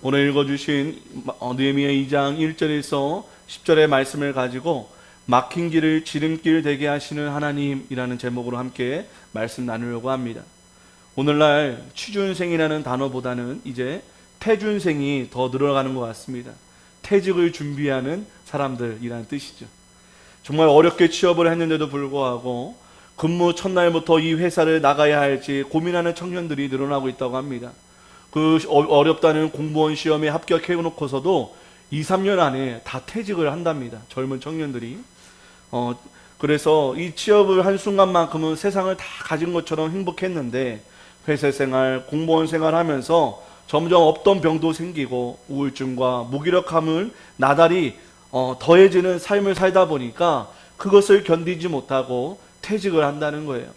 오늘 읽어주신 느헤미야 2장 1절에서 10절의 말씀을 가지고 막힌 길을 지름길 되게 하시는 하나님이라는 제목으로 함께 말씀 나누려고 합니다. 오늘날 취준생이라는 단어보다는 이제 퇴준생이 더 늘어가는 것 같습니다. 퇴직을 준비하는 사람들이라는 뜻이죠. 정말 어렵게 취업을 했는데도 불구하고 근무 첫날부터 이 회사를 나가야 할지 고민하는 청년들이 늘어나고 있다고 합니다. 그 어렵다는 공무원 시험에 합격해 놓고서도 2, 3년 안에 다 퇴직을 한답니다. 젊은 청년들이. 그래서 이 취업을 한 순간만큼은 세상을 다 가진 것처럼 행복했는데 회사 생활, 공무원 생활 하면서 점점 없던 병도 생기고 우울증과 무기력함을 나달이 더해지는 삶을 살다 보니까 그것을 견디지 못하고 퇴직을 한다는 거예요.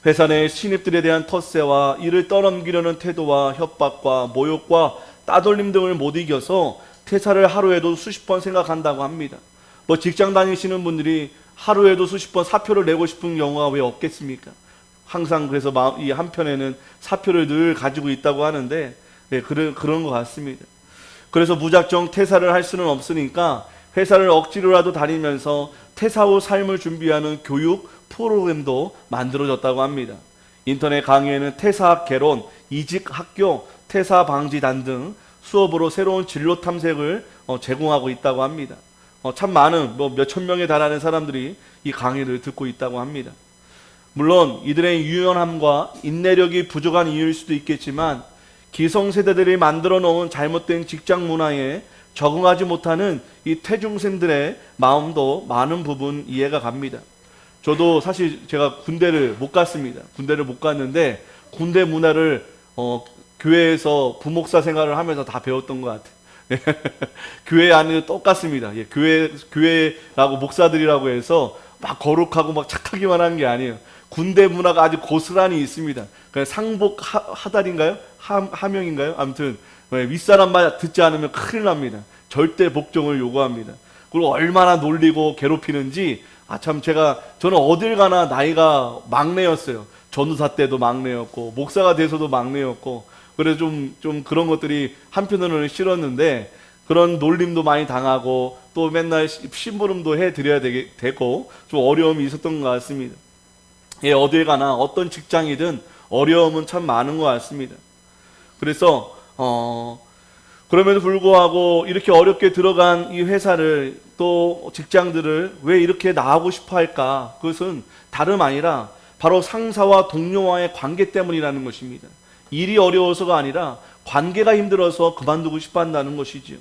회사 내 신입들에 대한 텃세와 이를 떠넘기려는 태도와 협박과 모욕과 따돌림 등을 못 이겨서 퇴사를 하루에도 수십 번 생각한다고 합니다. 직장 다니시는 분들이 하루에도 수십 번 사표를 내고 싶은 경우가 왜 없겠습니까? 항상 그래서 이 한편에는 사표를 늘 가지고 있다고 하는데 그런 것 같습니다. 그래서 무작정 퇴사를 할 수는 없으니까 회사를 억지로라도 다니면서 퇴사 후 삶을 준비하는 교육 프로그램도 만들어졌다고 합니다. 인터넷 강의에는 퇴사 개론, 이직 학교, 퇴사 방지단 등 수업으로 새로운 진로 탐색을 제공하고 있다고 합니다. 참 많은 몇천 명에 달하는 사람들이 이 강의를 듣고 있다고 합니다. 물론 이들의 유연함과 인내력이 부족한 이유일 수도 있겠지만 기성세대들이 만들어 놓은 잘못된 직장 문화에 적응하지 못하는 이 퇴중생들의 마음도 많은 부분 이해가 갑니다. 저도 사실 제가 군대를 못 갔습니다. 군대를 못 갔는데 군대 문화를 교회에서 부목사 생활을 하면서 다 배웠던 것 같아요. 교회 안에 똑같습니다. 교회라고 목사들이라고 해서 막 거룩하고 막 착하기만 한 게 아니에요. 군대 문화가 아주 고스란히 있습니다. 상복 하달인가요? 하명인가요? 아무튼 윗사람 말 듣지 않으면 큰일 납니다. 절대 복종을 요구합니다. 그리고 얼마나 놀리고 괴롭히는지 저는 어딜 가나 나이가 막내였어요. 전우사 때도 막내였고 목사가 돼서도 막내였고 그래서 좀 그런 것들이 한편으로는 싫었는데 그런 놀림도 많이 당하고 또 맨날 심부름도 해드려야 되고 좀 어려움이 있었던 것 같습니다. 어딜 가나 어떤 직장이든 어려움은 참 많은 것 같습니다. 그래서 그럼에도 불구하고 이렇게 어렵게 들어간 이 회사를 또 직장들을 왜 이렇게 나가고 싶어 할까? 그것은 다름 아니라 바로 상사와 동료와의 관계 때문이라는 것입니다. 일이 어려워서가 아니라 관계가 힘들어서 그만두고 싶어 한다는 것이지요.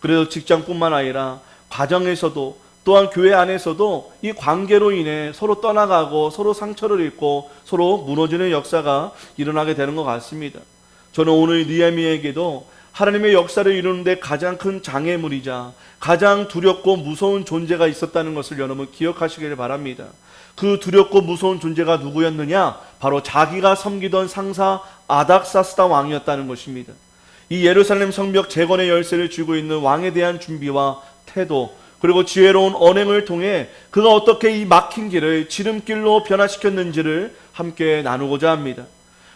그래서 직장뿐만 아니라 가정에서도 또한 교회 안에서도 이 관계로 인해 서로 떠나가고 서로 상처를 입고 서로 무너지는 역사가 일어나게 되는 것 같습니다. 저는 오늘 느헤미야에게도 하나님의 역사를 이루는데 가장 큰 장애물이자 가장 두렵고 무서운 존재가 있었다는 것을 여러분 기억하시길 바랍니다. 그 두렵고 무서운 존재가 누구였느냐? 바로 자기가 섬기던 상사 아닥사스다 왕이었다는 것입니다. 이 예루살렘 성벽 재건의 열쇠를 쥐고 있는 왕에 대한 준비와 태도 그리고 지혜로운 언행을 통해 그가 어떻게 이 막힌 길을 지름길로 변화시켰는지를 함께 나누고자 합니다.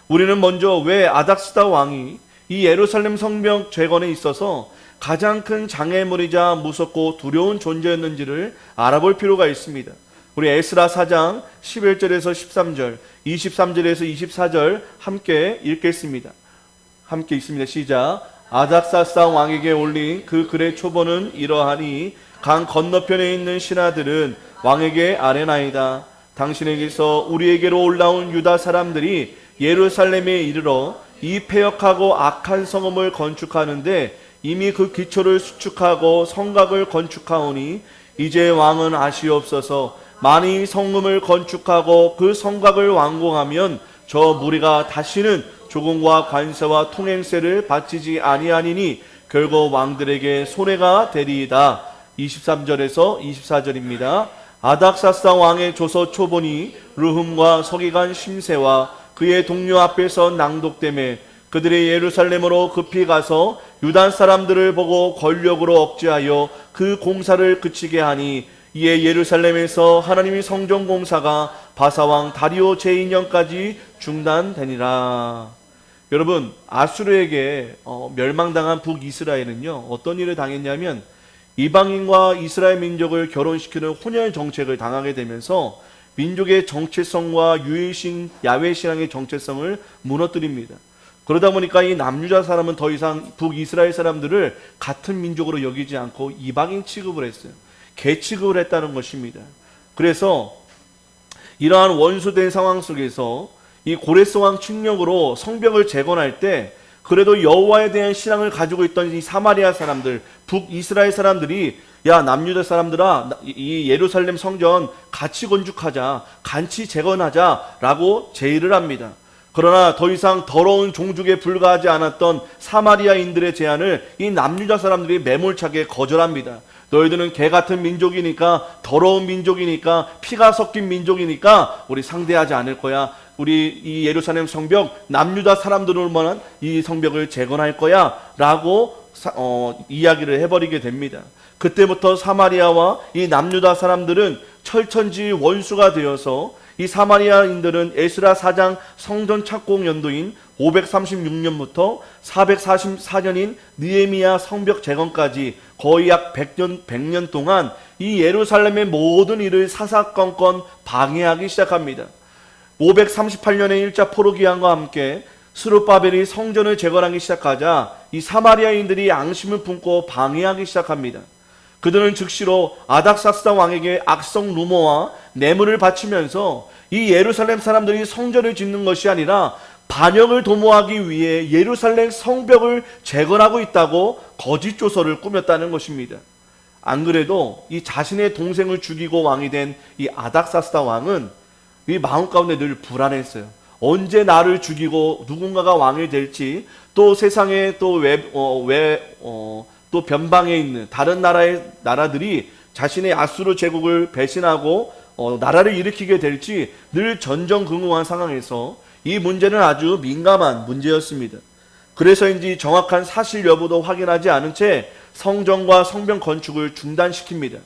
우리는 먼저 왜 아닥사스다 왕이 이 예루살렘 성벽 재건에 있어서 가장 큰 장애물이자 무섭고 두려운 존재였는지를 알아볼 필요가 있습니다. 우리 에스라 4장 11절에서 13절, 23절에서 24절 함께 읽겠습니다. 함께 읽습니다. 시작. 아닥사스다 왕에게 올린 그 글의 초본은 이러하니 강 건너편에 있는 신하들은 왕에게 아뢰나이다. 당신에게서 우리에게로 올라온 유다 사람들이 예루살렘에 이르러 이 패역하고 악한 성읍을 건축하는데 이미 그 기초를 수축하고 성곽을 건축하오니 이제 왕은 아시옵소서. 만일 성읍을 건축하고 그 성곽을 완공하면 저 무리가 다시는 조공과 관세와 통행세를 바치지 아니하니니 결국 왕들에게 손해가 되리이다. 23절에서 24절입니다. 아닥사스다 왕의 조서 초본이 르훔과 서기관 심세와 그의 동료 앞에서 낭독되매 그들이 예루살렘으로 급히 가서 유다 사람들을 보고 권력으로 억제하여 그 공사를 그치게 하니 이에 예루살렘에서 하나님의 성전 공사가 바사왕 다리오 제2년까지 중단되니라. 여러분, 아수르에게 멸망당한 북이스라엘은요, 어떤 일을 당했냐면 이방인과 이스라엘 민족을 결혼시키는 혼혈 정책을 당하게 되면서 민족의 정체성과 유일신 야훼 신앙의 정체성을 무너뜨립니다. 그러다 보니까 이 남유다 사람은 더 이상 북이스라엘 사람들을 같은 민족으로 여기지 않고 이방인 취급을 했어요. 개 취급을 했다는 것입니다. 그래서 이러한 원수된 상황 속에서 이 고레스 왕 침략으로 성벽을 재건할 때 그래도 여호와에 대한 신앙을 가지고 있던 이 사마리아 사람들, 북이스라엘 사람들이 야 남유다 사람들아 이 예루살렘 성전 같이 건축하자, 같이 재건하자라고 제의를 합니다. 그러나 더 이상 더러운 종족에 불과하지 않았던 사마리아인들의 제안을 이 남유다 사람들이 매몰차게 거절합니다. 너희들은 개 같은 민족이니까, 더러운 민족이니까, 피가 섞인 민족이니까 우리 상대하지 않을 거야. 우리 이 예루살렘 성벽 남유다 사람들로만 이 성벽을 재건할 거야 라고 이야기를 해버리게 됩니다. 그때부터 사마리아와 이 남유다 사람들은 철천지 원수가 되어서 이 사마리아인들은 에스라 4장 성전 착공 연도인 536년부터 444년인 느헤미야 성벽 재건까지 거의 약 100년 동안 이 예루살렘의 모든 일을 사사건건 방해하기 시작합니다. 538년의 1차 포로기한과 함께 스룹바벨이 성전을 재건하기 시작하자 이 사마리아인들이 앙심을 품고 방해하기 시작합니다. 그들은 즉시로 아닥사스다 왕에게 악성 루머와 뇌물을 바치면서 이 예루살렘 사람들이 성전을 짓는 것이 아니라 반역을 도모하기 위해 예루살렘 성벽을 재건하고 있다고 거짓 조서를 꾸몄다는 것입니다. 안 그래도 이 자신의 동생을 죽이고 왕이 된 이 아닥사스다 왕은 이 마음 가운데 늘 불안했어요. 언제 나를 죽이고 누군가가 왕이 될지, 또 세상에 또 변방에 있는 다른 나라들이 자신의 아수르 제국을 배신하고 나라를 일으키게 될지 늘 전전긍긍한 상황에서 이 문제는 아주 민감한 문제였습니다. 그래서인지 정확한 사실 여부도 확인하지 않은 채 성전과 성벽 건축을 중단시킵니다.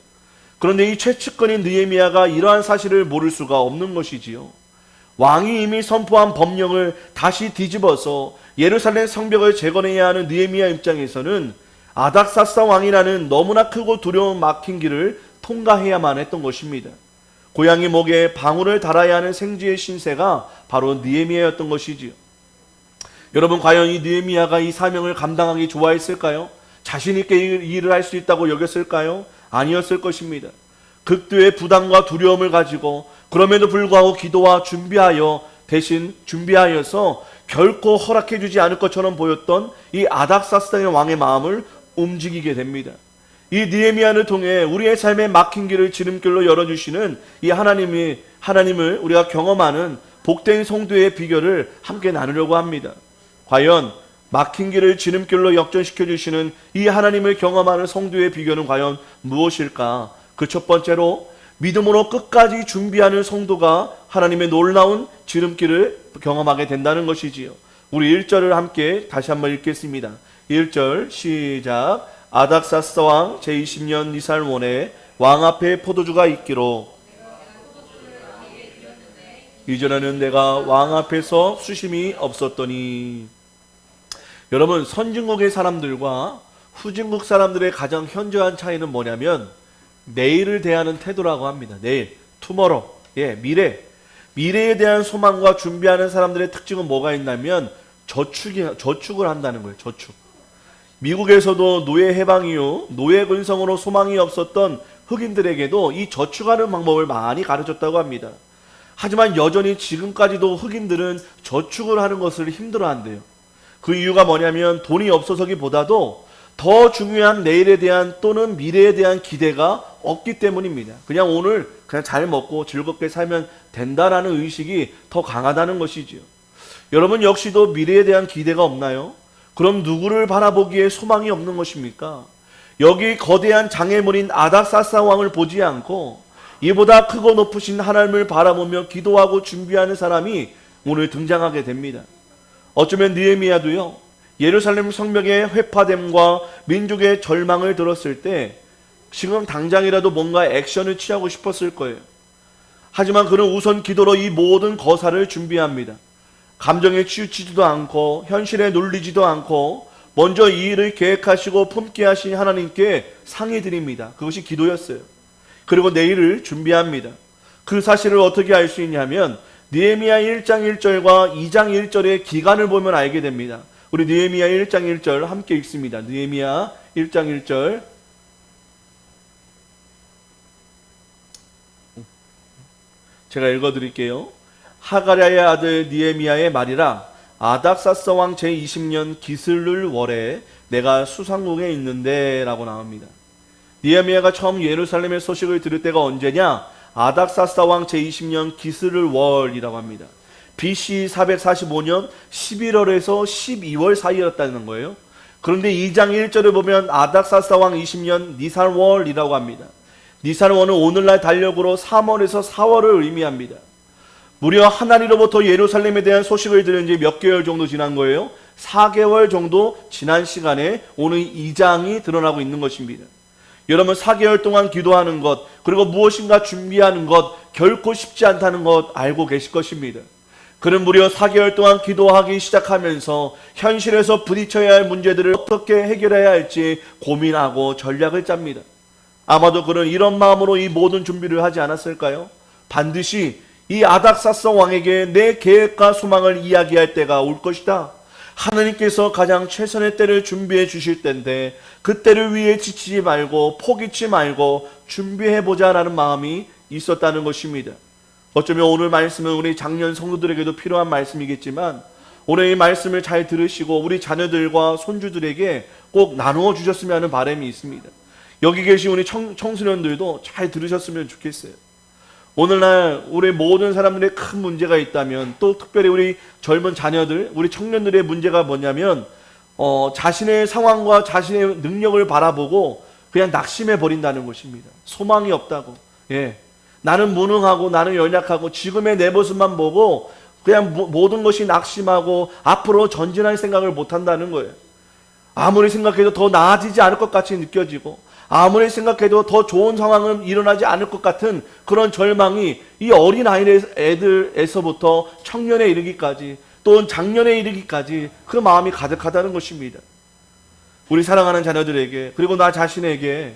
그런데 이 최측근인 느헤미야가 이러한 사실을 모를 수가 없는 것이지요. 왕이 이미 선포한 법령을 다시 뒤집어서 예루살렘 성벽을 재건해야 하는 느헤미야 입장에서는 아닥사스다 왕이라는 너무나 크고 두려운 막힌 길을 통과해야만 했던 것입니다. 고양이 목에 방울을 달아야 하는 생지의 신세가 바로 느헤미야였던 것이지요. 여러분, 과연 이 느헤미야가 이 사명을 감당하기 좋아했을까요? 자신 있게 일을 할 수 있다고 여겼을까요? 아니었을 것입니다. 극도의 부담과 두려움을 가지고 그럼에도 불구하고 기도와 대신 준비하여서 결코 허락해 주지 않을 것처럼 보였던 이 아닥사스다 왕의 마음을 움직이게 됩니다. 이 느헤미야를 통해 우리의 삶의 막힌 길을 지름길로 열어주시는 이 하나님을 우리가 경험하는 복된 성도의 비결을 함께 나누려고 합니다. 과연 막힌 길을 지름길로 역전시켜 주시는 이 하나님을 경험하는 성도의 비결은 과연 무엇일까? 그 첫 번째로 믿음으로 끝까지 준비하는 성도가 하나님의 놀라운 지름길을 경험하게 된다는 것이지요. 우리 1절을 함께 다시 한번 읽겠습니다. 1절 시작. 아닥사스다 왕 제20년 니살몬에 왕 앞에 포도주가 있기로 이전에는 내가 왕 앞에서 수심이 없었더니. 여러분, 선진국의 사람들과 후진국 사람들의 가장 현저한 차이는 뭐냐면 내일을 대하는 태도라고 합니다. 내일, 투머로우, 미래에 대한 소망과 준비하는 사람들의 특징은 뭐가 있냐면 저축을 한다는 거예요. 저축. 미국에서도 노예 해방 이후 노예 근성으로 소망이 없었던 흑인들에게도 이 저축하는 방법을 많이 가르쳤다고 합니다. 하지만 여전히 지금까지도 흑인들은 저축을 하는 것을 힘들어한대요. 그 이유가 뭐냐면 돈이 없어서기보다도 더 중요한 내일에 대한 또는 미래에 대한 기대가 없기 때문입니다. 그냥 오늘 그냥 잘 먹고 즐겁게 살면 된다라는 의식이 더 강하다는 것이지요. 여러분 역시도 미래에 대한 기대가 없나요? 그럼 누구를 바라보기에 소망이 없는 것입니까? 여기 거대한 장애물인 아닥사스다 왕을 보지 않고 이보다 크고 높으신 하나님을 바라보며 기도하고 준비하는 사람이 오늘 등장하게 됩니다. 어쩌면 느헤미야도요, 예루살렘 성벽의 회파됨과 민족의 절망을 들었을 때 지금 당장이라도 뭔가 액션을 취하고 싶었을 거예요. 하지만 그는 우선 기도로 이 모든 거사를 준비합니다. 감정에 치우치지도 않고 현실에 눌리지도 않고 먼저 이 일을 계획하시고 품게 하신 하나님께 상이 드립니다. 그것이 기도였어요. 그리고 내일을 준비합니다. 그 사실을 어떻게 알 수 있냐면 느헤미야 1장 1절과 2장 1절의 기간을 보면 알게 됩니다. 우리 느헤미야 1장 1절 함께 읽습니다. 느헤미야 1장 1절. 제가 읽어드릴게요. 하가랴의 아들 느헤미야의 말이라. 아닥사스 왕 제20년 기슬룰 월에 내가 수상궁에 있는데 라고 나옵니다. 느헤미야가 처음 예루살렘의 소식을 들을 때가 언제냐? 아닥사스 왕 제20년 기슬룰 월이라고 합니다. BC 445년 11월에서 12월 사이였다는 거예요. 그런데 2장 1절을 보면 아닥사스 왕 20년 니산월이라고 합니다. 니산월은 오늘날 달력으로 3월에서 4월을 의미합니다. 무려 하나님으로부터 예루살렘에 대한 소식을 들은 지 몇 개월 정도 지난 거예요? 4개월 정도 지난 시간에 오늘 2장이 드러나고 있는 것입니다. 여러분 4개월 동안 기도하는 것, 그리고 무엇인가 준비하는 것 결코 쉽지 않다는 것 알고 계실 것입니다. 그는 무려 4개월 동안 기도하기 시작하면서 현실에서 부딪혀야 할 문제들을 어떻게 해결해야 할지 고민하고 전략을 짭니다. 아마도 그는 이런 마음으로 이 모든 준비를 하지 않았을까요? 반드시 이 아닥사스 왕에게 내 계획과 소망을 이야기할 때가 올 것이다. 하나님께서 가장 최선의 때를 준비해 주실 때인데 그 때를 위해 지치지 말고 포기치 말고 준비해보자 라는 마음이 있었다는 것입니다. 어쩌면 오늘 말씀은 우리 장년 성도들에게도 필요한 말씀이겠지만 오늘 이 말씀을 잘 들으시고 우리 자녀들과 손주들에게 꼭 나누어 주셨으면 하는 바람이 있습니다. 여기 계신 우리 청소년들도 잘 들으셨으면 좋겠어요. 오늘날 우리 모든 사람들의 큰 문제가 있다면 또 특별히 우리 젊은 자녀들, 우리 청년들의 문제가 뭐냐면 자신의 상황과 자신의 능력을 바라보고 그냥 낙심해 버린다는 것입니다. 소망이 없다고. 나는 무능하고 나는 연약하고 지금의 내 모습만 보고 그냥 모든 것이 낙심하고 앞으로 전진할 생각을 못한다는 거예요. 아무리 생각해도 더 나아지지 않을 것 같이 느껴지고 아무리 생각해도 더 좋은 상황은 일어나지 않을 것 같은 그런 절망이 이 어린 애들에서부터 청년에 이르기까지 또는 장년에 이르기까지 그 마음이 가득하다는 것입니다. 우리 사랑하는 자녀들에게 그리고 나 자신에게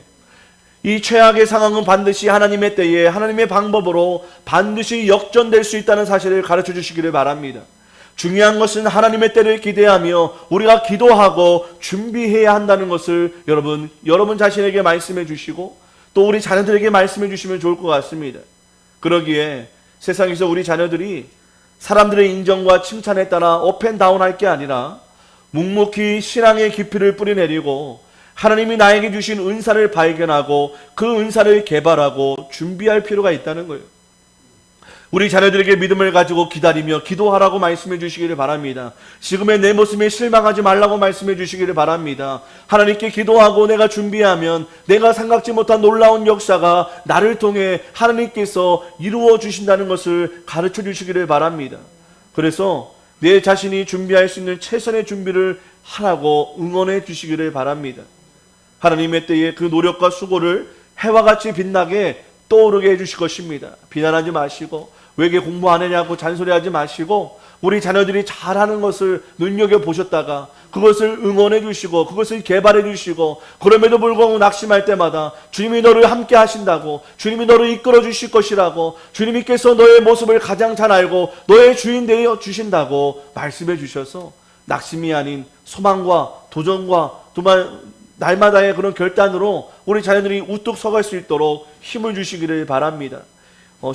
이 최악의 상황은 반드시 하나님의 때에 하나님의 방법으로 반드시 역전될 수 있다는 사실을 가르쳐 주시기를 바랍니다. 중요한 것은 하나님의 때를 기대하며 우리가 기도하고 준비해야 한다는 것을 여러분 자신에게 말씀해 주시고 또 우리 자녀들에게 말씀해 주시면 좋을 것 같습니다. 그러기에 세상에서 우리 자녀들이 사람들의 인정과 칭찬에 따라 업앤다운 할 게 아니라 묵묵히 신앙의 깊이를 뿌리내리고 하나님이 나에게 주신 은사를 발견하고 그 은사를 개발하고 준비할 필요가 있다는 거예요. 우리 자녀들에게 믿음을 가지고 기다리며 기도하라고 말씀해 주시기를 바랍니다. 지금의 내 모습에 실망하지 말라고 말씀해 주시기를 바랍니다. 하나님께 기도하고 내가 준비하면 내가 생각지 못한 놀라운 역사가 나를 통해 하나님께서 이루어 주신다는 것을 가르쳐 주시기를 바랍니다. 그래서 내 자신이 준비할 수 있는 최선의 준비를 하라고 응원해 주시기를 바랍니다. 하나님의 때에 그 노력과 수고를 해와 같이 빛나게 떠오르게 해주실 것입니다. 비난하지 마시고 왜 이렇게 공부 안 하냐고 잔소리하지 마시고 우리 자녀들이 잘하는 것을 눈여겨보셨다가 그것을 응원해 주시고 그것을 개발해 주시고 그럼에도 불구하고 낙심할 때마다 주님이 너를 함께 하신다고 주님이 너를 이끌어 주실 것이라고 주님께서 너의 모습을 가장 잘 알고 너의 주인 되어 주신다고 말씀해 주셔서 낙심이 아닌 소망과 도전과 정말 날마다의 그런 결단으로 우리 자녀들이 우뚝 서갈 수 있도록 힘을 주시기를 바랍니다.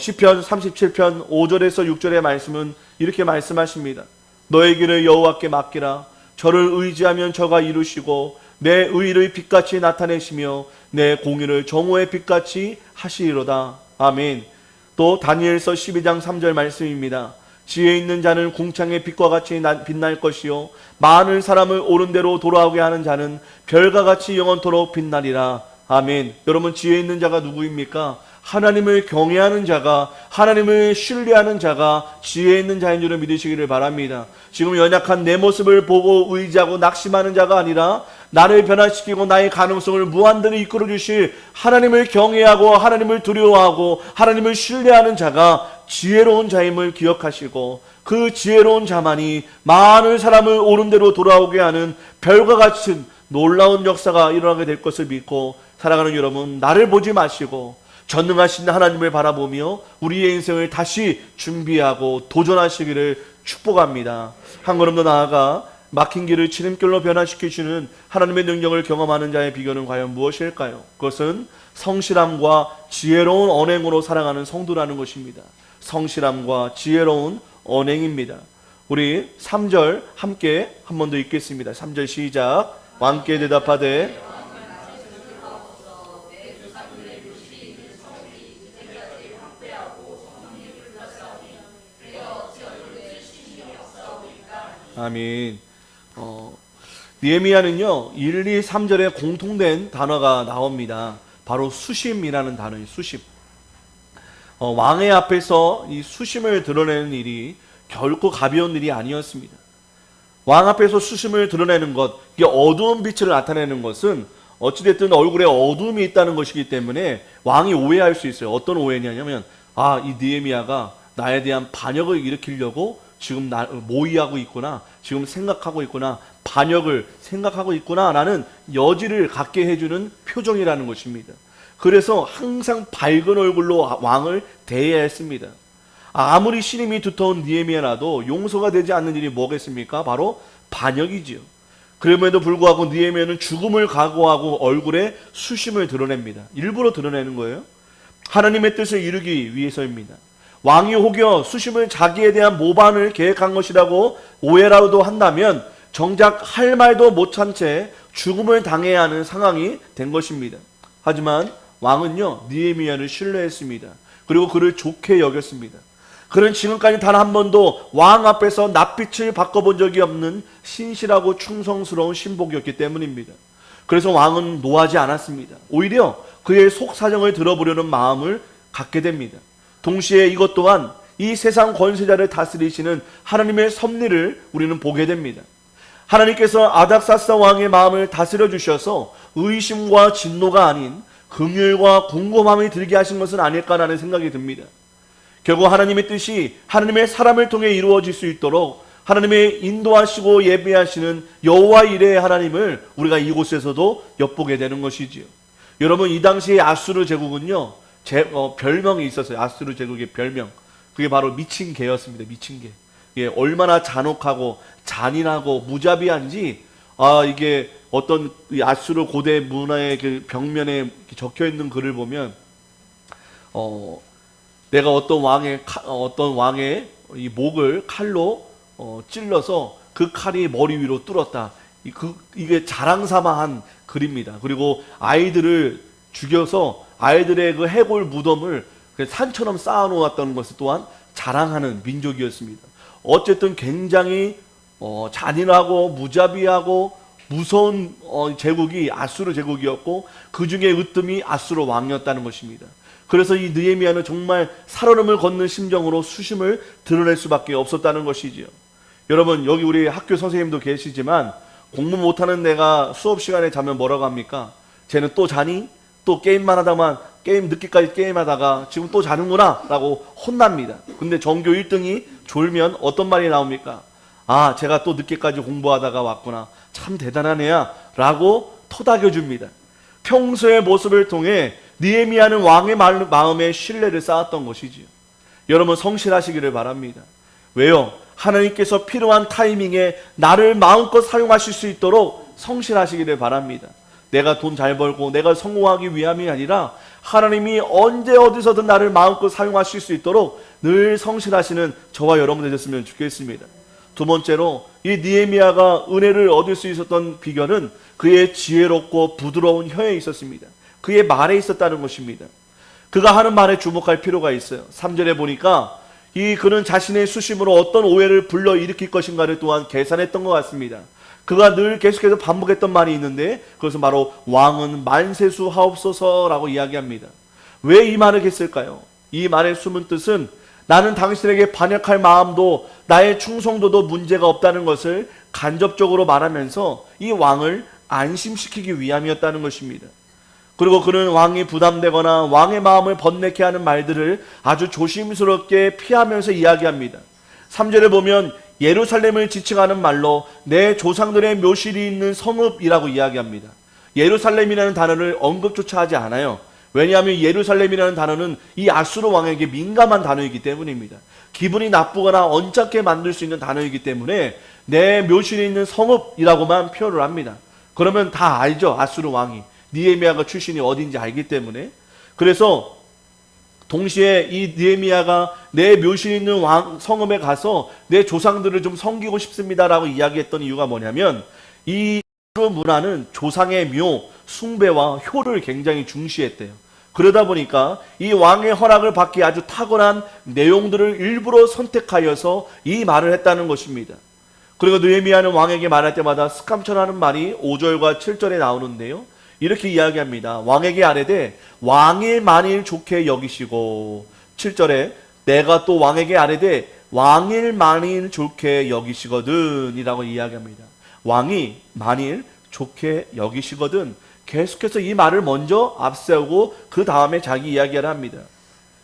시편 37편 5절에서 6절의 말씀은 이렇게 말씀하십니다. 너의 길을 여호와께 맡기라. 저를 의지하면 저가 이루시고 내 의를 빛같이 나타내시며 내 공의를 정오의 빛같이 하시리로다. 아멘. 또 다니엘서 12장 3절 말씀입니다. 지혜 있는 자는 궁창의 빛과 같이 빛날 것이요 많은 사람을 옳은 대로 돌아오게 하는 자는 별과 같이 영원토록 빛나리라. 아멘. 여러분 지혜 있는 자가 누구입니까? 하나님을 경외하는 자가 하나님을 신뢰하는 자가 지혜 있는 자인 줄을 믿으시기를 바랍니다. 지금 연약한 내 모습을 보고 의지하고 낙심하는 자가 아니라 나를 변화시키고 나의 가능성을 무한대로 이끌어 주실 하나님을 경외하고 하나님을 두려워하고 하나님을 신뢰하는 자가 지혜로운 자임을 기억하시고 그 지혜로운 자만이 많은 사람을 옳은 대로 돌아오게 하는 별과 같은 놀라운 역사가 일어나게 될 것을 믿고 살아가는 여러분, 나를 보지 마시고 전능하신 하나님을 바라보며 우리의 인생을 다시 준비하고 도전하시기를 축복합니다. 한 걸음 더 나아가 막힌 길을 지름길로 변화시키시는 하나님의 능력을 경험하는 자의 비결은 과연 무엇일까요? 그것은 성실함과 지혜로운 언행으로 살아가는 성도라는 것입니다. 성실함과 지혜로운 언행입니다. 우리 3절 함께 한 번 더 읽겠습니다. 3절 시작. 왕께 대답하되 아멘. 느헤미야는요 1, 2, 3절에 공통된 단어가 나옵니다. 바로 수심이라는 단어예요. 수심. 왕의 앞에서 이 수심을 드러내는 일이 결코 가벼운 일이 아니었습니다. 왕 앞에서 수심을 드러내는 것, 이게 어두운 빛을 나타내는 것은 어찌됐든 얼굴에 어두움이 있다는 것이기 때문에 왕이 오해할 수 있어요. 어떤 오해냐면 이 느헤미야가 나에 대한 반역을 일으키려고 지금 모의하고 있구나, 지금 생각하고 있구나, 반역을 생각하고 있구나 라는 여지를 갖게 해주는 표정이라는 것입니다. 그래서 항상 밝은 얼굴로 왕을 대해야 했습니다. 아무리 신임이 두터운 느헤미야라도 용서가 되지 않는 일이 뭐겠습니까? 바로 반역이지요. 그럼에도 불구하고 느헤미야는 죽음을 각오하고 얼굴에 수심을 드러냅니다. 일부러 드러내는 거예요. 하나님의 뜻을 이루기 위해서입니다. 왕이 혹여 수심을 자기에 대한 모반을 계획한 것이라고 오해라도 한다면 정작 할 말도 못한 채 죽음을 당해야 하는 상황이 된 것입니다. 하지만 왕은요 느헤미야를 신뢰했습니다. 그리고 그를 좋게 여겼습니다. 그는 지금까지 단 한 번도 왕 앞에서 낯빛을 바꿔본 적이 없는 신실하고 충성스러운 신복이었기 때문입니다. 그래서 왕은 노하지 않았습니다. 오히려 그의 속사정을 들어보려는 마음을 갖게 됩니다. 동시에 이것 또한 이 세상 권세자를 다스리시는 하나님의 섭리를 우리는 보게 됩니다. 하나님께서 아닥사스다 왕의 마음을 다스려 주셔서 의심과 진노가 아닌 긍휼과 궁금함이 들게 하신 것은 아닐까라는 생각이 듭니다. 결국 하나님의 뜻이 하나님의 사람을 통해 이루어질 수 있도록 하나님의 인도하시고 예배하시는 여호와 이레의 하나님을 우리가 이곳에서도 엿보게 되는 것이지요. 여러분, 이 당시에 아수르 제국은요 별명이 있었어요. 아수르 제국의 별명, 그게 바로 미친 개였습니다. 미친 개. 예, 얼마나 잔혹하고 잔인하고 무자비한지 이게 어떤 아수르 고대 문화의 그 벽면에 적혀 있는 글을 보면 내가 어떤 왕의 이 목을 칼로 찔러서 그 칼이 머리 위로 뚫었다. 이게 자랑삼아 한 글입니다. 그리고 아이들을 죽여서 아이들의 그 해골 무덤을 산처럼 쌓아놓았다는 것을 또한 자랑하는 민족이었습니다. 어쨌든 굉장히 잔인하고 무자비하고 무서운 제국이 아수르 제국이었고 그 중에 으뜸이 아수르 왕이었다는 것입니다. 그래서 이 느헤미야는 정말 살얼음을 걷는 심정으로 수심을 드러낼 수밖에 없었다는 것이지요. 여러분, 여기 우리 학교 선생님도 계시지만 공부 못하는 내가 수업 시간에 자면 뭐라고 합니까? 쟤는 또 자니? 또 게임만 하다만 늦게까지 게임하다가 지금 또 자는구나 라고 혼납니다. 근데 전교 1등이 졸면 어떤 말이 나옵니까? 제가 또 늦게까지 공부하다가 왔구나, 참 대단한 애야 라고 토닥여줍니다. 평소의 모습을 통해 느헤미야는 왕의 마음에 신뢰를 쌓았던 것이지요. 여러분, 성실하시기를 바랍니다. 왜요? 하나님께서 필요한 타이밍에 나를 마음껏 사용하실 수 있도록 성실하시기를 바랍니다. 내가 돈 잘 벌고 내가 성공하기 위함이 아니라 하나님이 언제 어디서든 나를 마음껏 사용하실 수 있도록 늘 성실하시는 저와 여러분 되셨으면 좋겠습니다. 두 번째로, 이 느헤미야가 은혜를 얻을 수 있었던 비결은 그의 지혜롭고 부드러운 혀에 있었습니다. 그의 말에 있었다는 것입니다. 그가 하는 말에 주목할 필요가 있어요. 3절에 보니까 그는 자신의 수심으로 어떤 오해를 불러일으킬 것인가를 또한 계산했던 것 같습니다. 그가 늘 계속해서 반복했던 말이 있는데 그것은 바로 왕은 만세수 하옵소서라고 이야기합니다. 왜 이 말을 했을까요? 이 말의 숨은 뜻은 나는 당신에게 반역할 마음도 나의 충성도도 문제가 없다는 것을 간접적으로 말하면서 이 왕을 안심시키기 위함이었다는 것입니다. 그리고 그는 왕이 부담되거나 왕의 마음을 번뇌케 하는 말들을 아주 조심스럽게 피하면서 이야기합니다. 3절에 보면 예루살렘을 지칭하는 말로 내 조상들의 묘실이 있는 성읍이라고 이야기합니다. 예루살렘이라는 단어를 언급조차 하지 않아요. 왜냐하면 예루살렘이라는 단어는 이 아수르 왕에게 민감한 단어이기 때문입니다. 기분이 나쁘거나 언짢게 만들 수 있는 단어이기 때문에 내 묘실이 있는 성읍이라고만 표현을 합니다. 그러면 다 알죠. 아수르 왕이 느헤미야가 출신이 어딘지 알기 때문에. 그래서 동시에 이 느헤미야가 내 묘실이 있는 성읍에 가서 내 조상들을 좀 섬기고 싶습니다라고 이야기했던 이유가 뭐냐면 이 문화는 조상의 묘, 숭배와 효를 굉장히 중시했대요. 그러다 보니까 이 왕의 허락을 받기 아주 탁월한 내용들을 일부러 선택하여서 이 말을 했다는 것입니다. 그리고 느헤미야는 왕에게 말할 때마다 스캄처라는 말이 5절과 7절에 나오는데요. 이렇게 이야기합니다. 왕에게 아뢰되 왕의 만일 좋게 여기시고, 7절에 내가 또 왕에게 아뢰되 왕의 만일 좋게 여기시거든 이라고 이야기합니다. 왕이 만일 좋게 여기시거든, 계속해서 이 말을 먼저 앞세우고 그 다음에 자기 이야기를 합니다.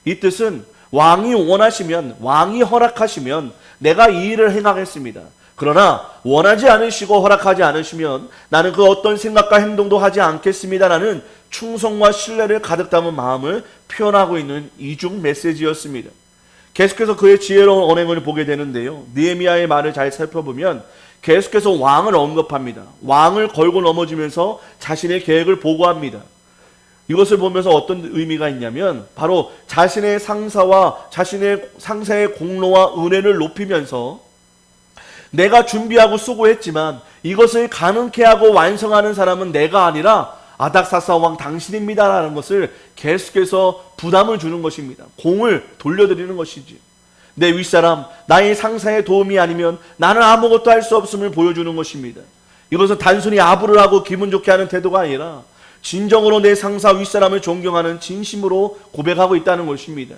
이 뜻은 왕이 원하시면, 왕이 허락하시면 내가 이 일을 행하겠습니다. 그러나 원하지 않으시고 허락하지 않으시면 나는 그 어떤 생각과 행동도 하지 않겠습니다라는 충성과 신뢰를 가득 담은 마음을 표현하고 있는 이중 메시지였습니다. 계속해서 그의 지혜로운 언행을 보게 되는데요. 느헤미야의 말을 잘 살펴보면 계속해서 왕을 언급합니다. 왕을 걸고 넘어지면서 자신의 계획을 보고합니다. 이것을 보면서 어떤 의미가 있냐면 바로 자신의 상사와 자신의 상사의 공로와 은혜를 높이면서 내가 준비하고 수고했지만 이것을 가능케 하고 완성하는 사람은 내가 아니라 아닥사스다 왕 당신입니다라는 것을 계속해서 부담을 주는 것입니다. 공을 돌려드리는 것이지. 내 윗사람, 나의 상사의 도움이 아니면 나는 아무것도 할 수 없음을 보여주는 것입니다. 이것은 단순히 아부를 하고 기분 좋게 하는 태도가 아니라 진정으로 내 상사 윗사람을 존경하는 진심으로 고백하고 있다는 것입니다.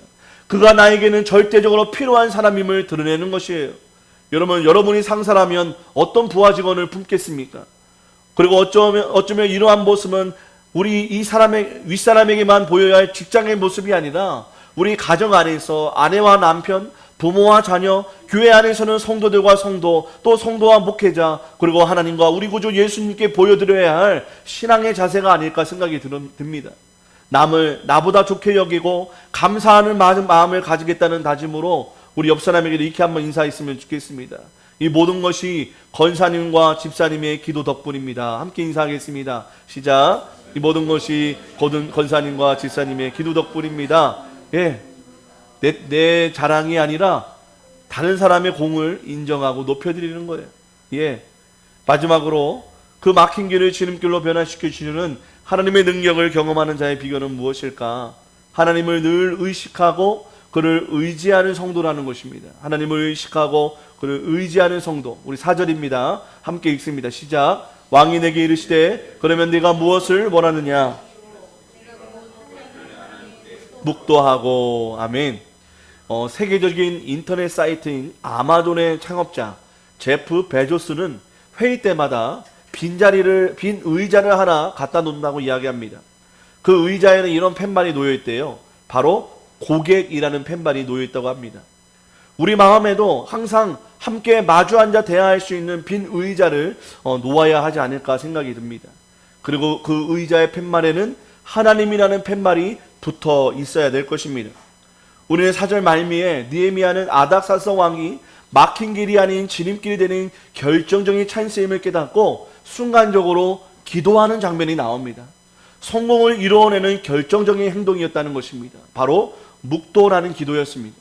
그가 나에게는 절대적으로 필요한 사람임을 드러내는 것이에요. 여러분이 상사라면 어떤 부하 직원을 품겠습니까? 그리고 어쩌면 이러한 모습은 우리 이 사람의 윗사람에게만 보여야 할 직장의 모습이 아니라 우리 가정 안에서 아내와 남편, 부모와 자녀, 교회 안에서는 성도들과 성도, 또 성도와 목회자, 그리고 하나님과 우리 구주 예수님께 보여드려야 할 신앙의 자세가 아닐까 생각이 듭니다. 남을 나보다 좋게 여기고 감사하는 마음을 가지겠다는 다짐으로 우리 옆 사람에게도 이렇게 한번 인사했으면 좋겠습니다. 이 모든 것이 권사님과 집사님의 기도 덕분입니다. 함께 인사하겠습니다. 시작. 이 모든 것이 권사님과 집사님의 기도 덕분입니다. 예, 내 자랑이 아니라 다른 사람의 공을 인정하고 높여드리는 거예요. 예, 마지막으로 그 막힌 길을 지름길로 변화시켜 주시는 하나님의 능력을 경험하는 자의 비결은 무엇일까? 하나님을 늘 의식하고 그를 의지하는 성도라는 것입니다. 하나님을 의식하고 그를 의지하는 성도. 우리 4절입니다. 함께 읽습니다. 시작. 왕이 내게 이르시되 그러면 네가 무엇을 원하느냐? 묵도하고. 아멘. 세계적인 인터넷 사이트인 아마존의 창업자 제프 베조스는 회의 때마다 빈 의자를 하나 갖다 놓는다고 이야기합니다. 그 의자에는 이런 팻말이 놓여 있대요. 바로 고객이라는 팻말이 놓여 있다고 합니다. 우리 마음에도 항상 함께 마주 앉아 대화할 수 있는 빈 의자를 놓아야 하지 않을까 생각이 듭니다. 그리고 그 의자의 팻말에는 하나님이라는 팻말이 붙어 있어야 될 것입니다. 우리는 4절 말미에 느헤미야는 아닥사스다 왕이 막힌 길이 아닌 지름길이 되는 결정적인 찬스임을 깨닫고 순간적으로 기도하는 장면이 나옵니다. 성공을 이루어내는 결정적인 행동이었다는 것입니다. 바로 묵도라는 기도였습니다.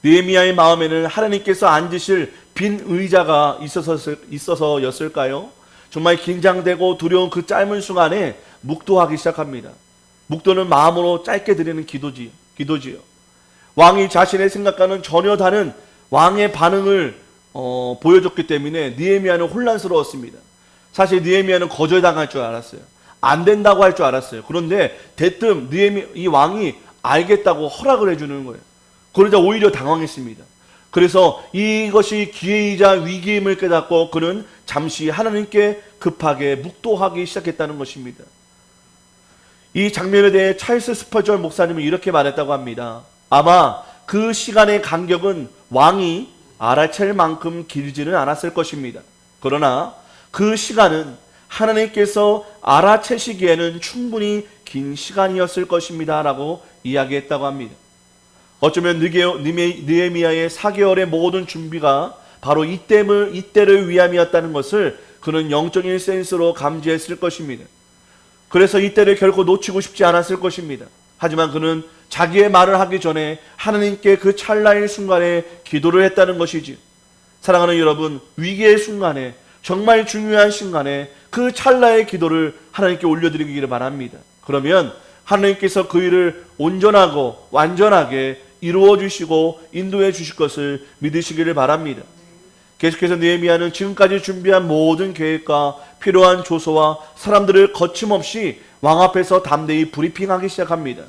느헤미야의 마음에는 하나님께서 앉으실 빈 의자가 있어서였을까요? 정말 긴장되고 두려운 그 짧은 순간에 묵도하기 시작합니다. 묵도는 마음으로 짧게 드리는 기도지요. 왕이 자신의 생각과는 전혀 다른 왕의 반응을 보여줬기 때문에 느헤미야는 혼란스러웠습니다. 사실 느헤미야는 거절당할 줄 알았어요. 안 된다고 할 줄 알았어요. 그런데 대뜸 이 왕이 알겠다고 허락을 해주는 거예요. 그러자 오히려 당황했습니다. 그래서 이것이 기회이자 위기임을 깨닫고 그는 잠시 하나님께 급하게 묵도하기 시작했다는 것입니다. 이 장면에 대해 찰스 스퍼전 목사님은 이렇게 말했다고 합니다. 아마 그 시간의 간격은 왕이 알아챌 만큼 길지는 않았을 것입니다. 그러나 그 시간은 하나님께서 알아채시기에는 충분히 긴 시간이었을 것입니다 라고 이야기했다고 합니다. 어쩌면 느헤미야의 4개월의 모든 준비가 바로 이때를 위함이었다는 것을 그는 영적인 센스로 감지했을 것입니다. 그래서 이때를 결코 놓치고 싶지 않았을 것입니다. 하지만 그는 자기의 말을 하기 전에 하나님께 그 찰나의 순간에 기도를 했다는 것이지요. 사랑하는 여러분, 위기의 순간에, 정말 중요한 순간에 그 찰나의 기도를 하나님께 올려드리기를 바랍니다. 그러면 하나님께서 그 일을 온전하고 완전하게 이루어 주시고 인도해 주실 것을 믿으시기를 바랍니다. 계속해서 느헤미야는 지금까지 준비한 모든 계획과 필요한 조서와 사람들을 거침없이 왕 앞에서 담대히 브리핑하기 시작합니다.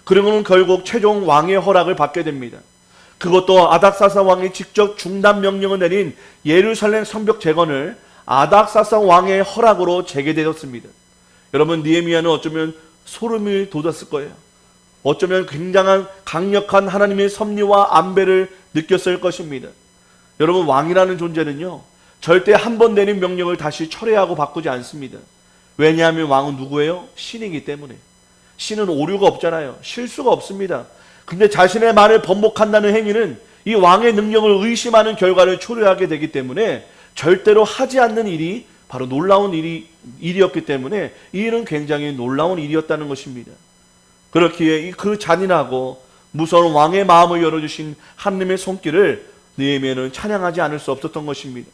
그리고는 결국 최종 왕의 허락을 받게 됩니다. 그것도 아닥사스 왕이 직접 중단 명령을 내린 예루살렘 성벽 재건을 아닥사스 왕의 허락으로 재개되었습니다. 여러분, 느헤미야는 어쩌면 소름이 돋았을 거예요. 어쩌면 굉장한 강력한 하나님의 섭리와 안배를 느꼈을 것입니다. 여러분, 왕이라는 존재는요, 절대 한 번 내린 명령을 다시 철회하고 바꾸지 않습니다. 왜냐하면 왕은 누구예요? 신이기 때문에. 신은 오류가 없잖아요. 실수가 없습니다. 근데 자신의 말을 번복한다는 행위는 이 왕의 능력을 의심하는 결과를 초래하게 되기 때문에 절대로 하지 않는 일이 바로 놀라운 일이었기 때문에 이 일은 굉장히 놀라운 일이었다는 것입니다. 그렇기에 그 잔인하고 무서운 왕의 마음을 열어주신 하나님의 손길을 느헤미야는 찬양하지 않을 수 없었던 것입니다.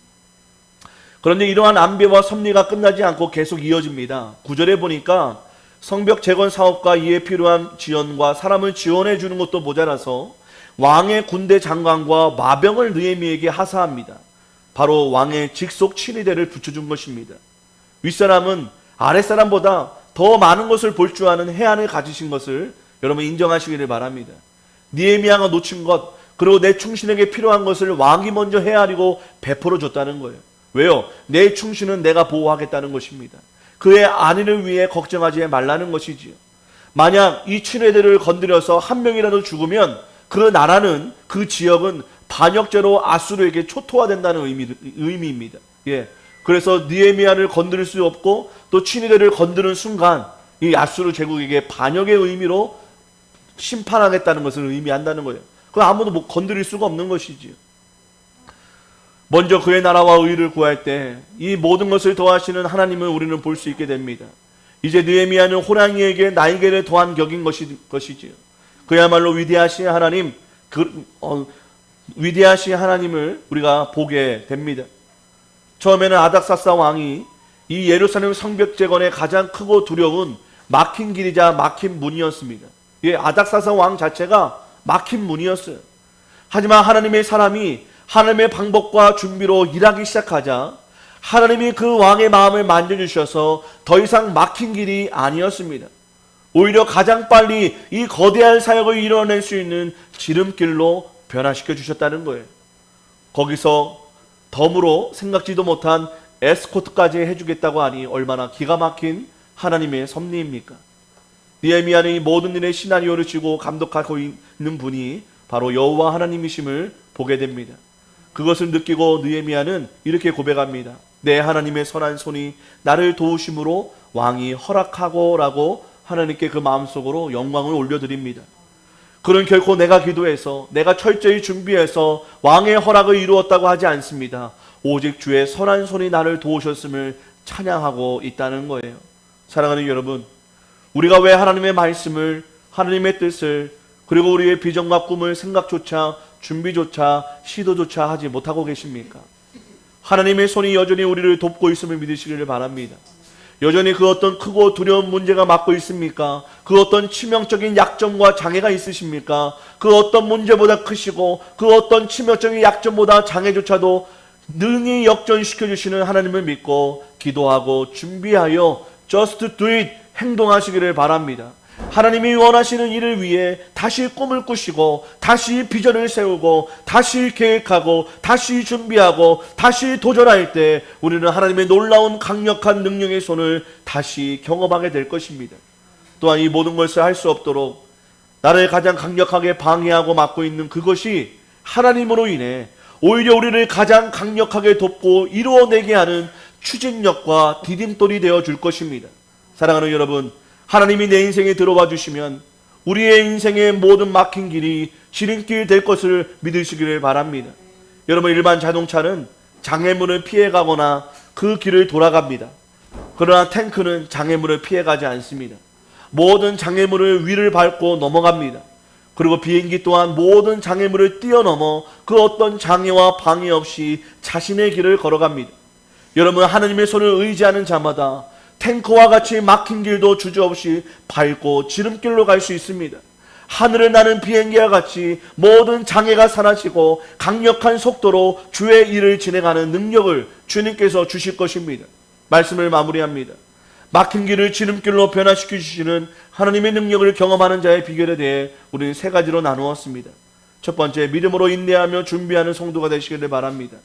그런데 이러한 안배와 섭리가 끝나지 않고 계속 이어집니다. 9절에 보니까 성벽 재건 사업과 이에 필요한 지원과 사람을 지원해 주는 것도 모자라서 왕의 군대 장관과 마병을 느헤미야에게 하사합니다. 바로 왕의 직속 친위대를 붙여준 것입니다. 윗사람은 아랫사람보다 더 많은 것을 볼 줄 아는 해안을 가지신 것을 여러분 인정하시기를 바랍니다. 느헤미야가 놓친 것, 그리고 내 충신에게 필요한 것을 왕이 먼저 헤아리고 베풀어 줬다는 거예요. 왜요? 내 충신은 내가 보호하겠다는 것입니다. 그의 안위를 위해 걱정하지 말라는 것이지요. 만약 이 친위대를 건드려서 한 명이라도 죽으면 그 나라는, 그 지역은 반역죄로 아수르에게 초토화된다는 의미입니다. 예. 그래서 느헤미야를 건드릴 수 없고 또 친위대를 건드는 순간 이 아수르 제국에게 반역의 의미로 심판하겠다는 것을 의미한다는 거예요. 그 아무도 건드릴 수가 없는 것이지요. 먼저 그의 나라와 의를 구할 때 이 모든 것을 더하시는 하나님을 우리는 볼 수 있게 됩니다. 이제 느헤미야는 호랑이에게 날개를 더한 격인 것이지요. 그야말로 위대하신 하나님, 위대하신 하나님을 우리가 보게 됩니다. 처음에는 아닥사스 왕이 이 예루살렘 성벽 재건의 가장 크고 두려운 막힌 길이자 막힌 문이었습니다. 예, 아닥사스 왕 자체가 막힌 문이었어요. 하지만 하나님의 사람이 하나님의 방법과 준비로 일하기 시작하자 하나님이 그 왕의 마음을 만져주셔서 더 이상 막힌 길이 아니었습니다. 오히려 가장 빨리 이 거대한 사역을 이뤄낼 수 있는 지름길로 변화시켜 주셨다는 거예요. 거기서 덤으로 생각지도 못한 에스코트까지 해주겠다고 하니 얼마나 기가 막힌 하나님의 섭리입니까? 느헤미야는 이 모든 일의 시나리오를 쥐고 감독하고 있는 분이 바로 여호와 하나님이심을 보게 됩니다. 그것을 느끼고 느헤미야는 이렇게 고백합니다. 내 하나님의 선한 손이 나를 도우심으로 왕이 허락하고 라고 하나님께 그 마음속으로 영광을 올려드립니다. 그는 결코 내가 기도해서 내가 철저히 준비해서 왕의 허락을 이루었다고 하지 않습니다. 오직 주의 선한 손이 나를 도우셨음을 찬양하고 있다는 거예요. 사랑하는 여러분, 우리가 왜 하나님의 말씀을, 하나님의 뜻을, 그리고 우리의 비전과 꿈을 생각조차, 준비조차, 시도조차 하지 못하고 계십니까? 하나님의 손이 여전히 우리를 돕고 있음을 믿으시기를 바랍니다. 여전히 그 어떤 크고 두려운 문제가 맞고 있습니까? 그 어떤 치명적인 약점과 장애가 있으십니까? 그 어떤 문제보다 크시고 그 어떤 치명적인 약점보다 장애조차도 능히 역전시켜 주시는 하나님을 믿고 기도하고 준비하여 just do it, 행동하시기를 바랍니다. 하나님이 원하시는 일을 위해 다시 꿈을 꾸시고 다시 비전을 세우고 다시 계획하고 다시 준비하고 다시 도전할 때 우리는 하나님의 놀라운 강력한 능력의 손을 다시 경험하게 될 것입니다. 또한 이 모든 것을 할 수 없도록 나를 가장 강력하게 방해하고 막고 있는 그것이 하나님으로 인해 오히려 우리를 가장 강력하게 돕고 이루어내게 하는 추진력과 디딤돌이 되어 줄 것입니다. 사랑하는 여러분, 하나님이 내 인생에 들어와 주시면 우리의 인생의 모든 막힌 길이 지름길 될 것을 믿으시기를 바랍니다. 여러분, 일반 자동차는 장애물을 피해가거나 그 길을 돌아갑니다. 그러나 탱크는 장애물을 피해가지 않습니다. 모든 장애물을 위를 밟고 넘어갑니다. 그리고 비행기 또한 모든 장애물을 뛰어넘어 그 어떤 장애와 방해 없이 자신의 길을 걸어갑니다. 여러분, 하나님의 손을 의지하는 자마다 탱크와 같이 막힌 길도 주저없이 밟고 지름길로 갈 수 있습니다. 하늘을 나는 비행기와 같이 모든 장애가 사라지고 강력한 속도로 주의 일을 진행하는 능력을 주님께서 주실 것입니다. 말씀을 마무리합니다. 막힌 길을 지름길로 변화시켜 주시는 하나님의 능력을 경험하는 자의 비결에 대해 우리는 세 가지로 나누었습니다. 첫 번째, 믿음으로 인내하며 준비하는 성도가 되시기를 바랍니다.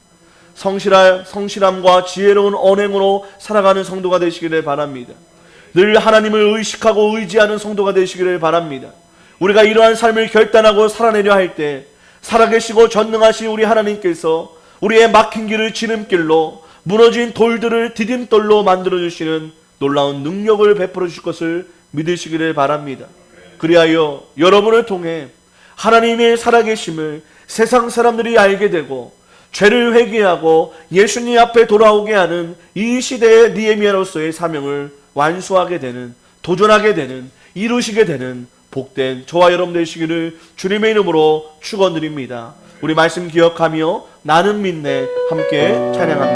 성실함과 지혜로운 언행으로 살아가는 성도가 되시기를 바랍니다. 늘 하나님을 의식하고 의지하는 성도가 되시기를 바랍니다. 우리가 이러한 삶을 결단하고 살아내려 할 때 살아계시고 전능하신 우리 하나님께서 우리의 막힌 길을 지름길로, 무너진 돌들을 디딤돌로 만들어주시는 놀라운 능력을 베풀어 주실 것을 믿으시기를 바랍니다. 그리하여 여러분을 통해 하나님의 살아계심을 세상 사람들이 알게 되고 죄를 회개하고 예수님 앞에 돌아오게 하는 이 시대의 느헤미야로서의 사명을 완수하게 되는, 도전하게 되는, 이루시게 되는 복된 저와 여러분 되시기를 주님의 이름으로 축원드립니다. 우리 말씀 기억하며 나는 믿네 함께 찬양합니다.